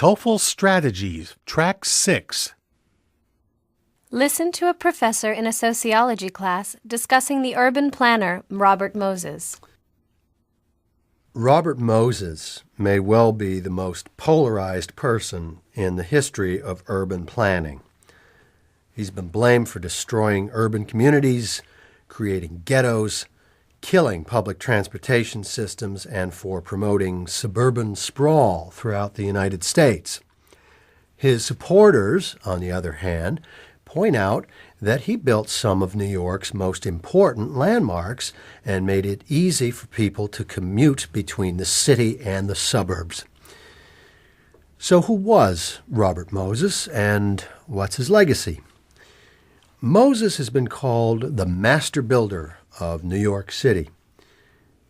TOEFL Strategies, Track 6. Listen to a professor in a sociology class discussing the urban planner, Robert Moses. Robert Moses may well be the most polarized person in the history of urban planning. He's been blamed for destroying urban communities, creating ghettos, killing public transportation systems, and for promoting suburban sprawl throughout the United States. His supporters, on the other hand, point out that he built some of New York's most important landmarks and made it easy for people to commute between the city and the suburbs. So who was Robert Moses, and what's his legacy? Moses has been called the master builder of New York City.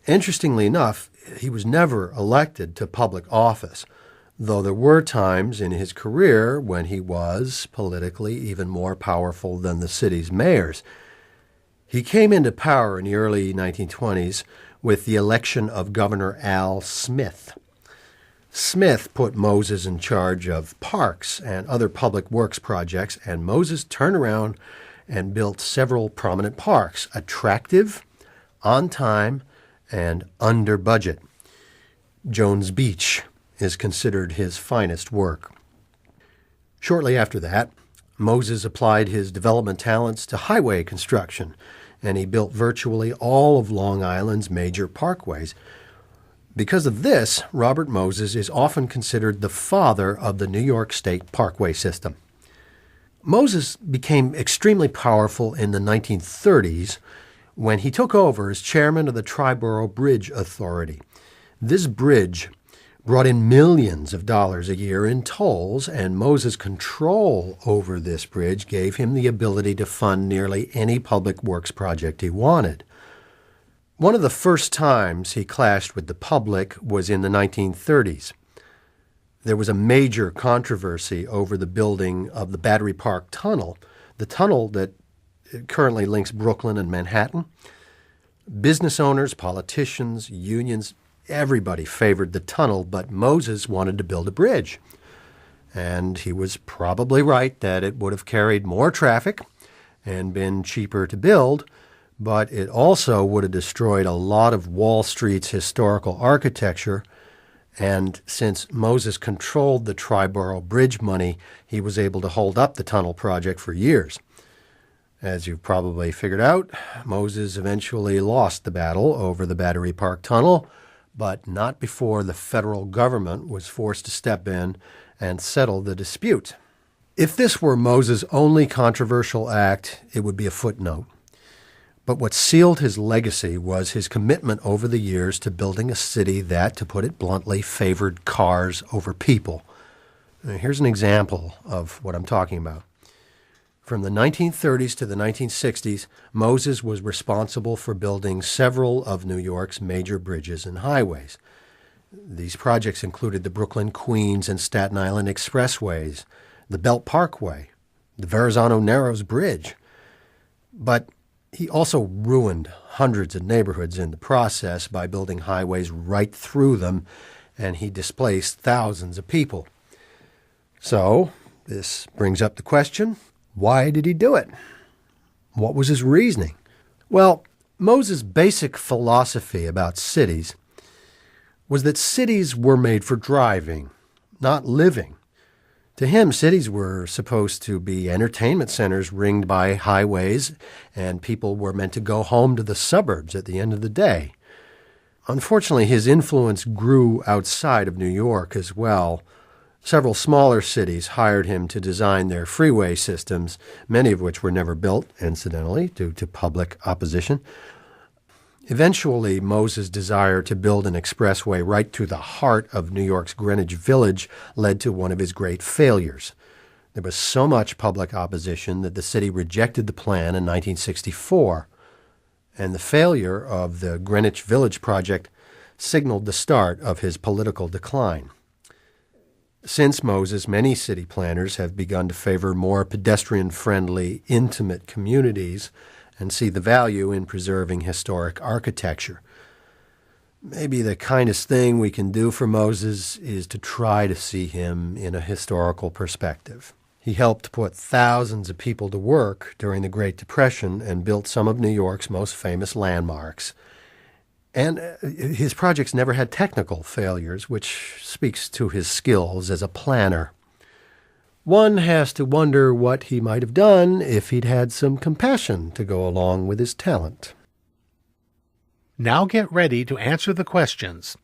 Interestingly enough, he was never elected to public office, though there were times in his career when he was politically even more powerful than the city's mayors. He came into power in the early 1920s with the election of Governor Al Smith. Smith put Moses in charge of parks and other public works projects, and Moses turned around and built several prominent parks, attractive, on time, and under budget. Jones Beach is considered his finest work. Shortly after that, Moses applied his development talents to highway construction, and he built virtually all of Long Island's major parkways. Because of this, Robert Moses is often considered the father of the New York State parkway system. Moses became extremely powerful in the 1930s when he took over as chairman of the Triborough Bridge Authority. This bridge brought in millions of dollars a year in tolls, and Moses' control over this bridge gave him the ability to fund nearly any public works project he wanted. One of the first times he clashed with the public was in the 1930s. There was a major controversy over the building of the Battery Park Tunnel, the tunnel that currently links Brooklyn and Manhattan. Business owners, politicians, unions, everybody favored the tunnel, but Moses wanted to build a bridge. And he was probably right that it would have carried more traffic and been cheaper to build, but it also would have destroyed a lot of Wall Street's historical architecture. And since Moses controlled the Triborough Bridge money, he was able to hold up the tunnel project for years. As you've probably figured out, Moses eventually lost the battle over the Battery Park Tunnel, but not before the federal government was forced to step in and settle the dispute. If this were Moses' only controversial act, it would be a footnote. But what sealed his legacy was his commitment over the years to building a city that, to put it bluntly, favored cars over people. Now, here's an example of what I'm talking about. From the 1930s to the 1960s, Moses was responsible for building several of New York's major bridges and highways. These projects included the Brooklyn, Queens, and Staten Island expressways, the Belt Parkway, the Verrazano Narrows Bridge. But he also ruined hundreds of neighborhoods in the process by building highways right through them, and he displaced thousands of people. So, this brings up the question, why did he do it? What was his reasoning? Well, Moses' basic philosophy about cities was that cities were made for driving, not living. To him, cities were supposed to be entertainment centers ringed by highways, and people were meant to go home to the suburbs at the end of the day. Unfortunately, his influence grew outside of New York as well. Several smaller cities hired him to design their freeway systems, many of which were never built, incidentally, due to public opposition. Eventually, Moses' desire to build an expressway right through the heart of New York's Greenwich Village led to one of his great failures. There was so much public opposition that the city rejected the plan in 1964, and the failure of the Greenwich Village project signaled the start of his political decline. Since Moses, many city planners have begun to favor more pedestrian-friendly, intimate communities and see the value in preserving historic architecture. Maybe the kindest thing we can do for Moses is to try to see him in a historical perspective. He helped put thousands of people to work during the Great Depression and built some of New York's most famous landmarks. And his projects never had technical failures, which speaks to his skills as a planner. One has to wonder what he might have done if he'd had some compassion to go along with his talent. Now get ready to answer the questions.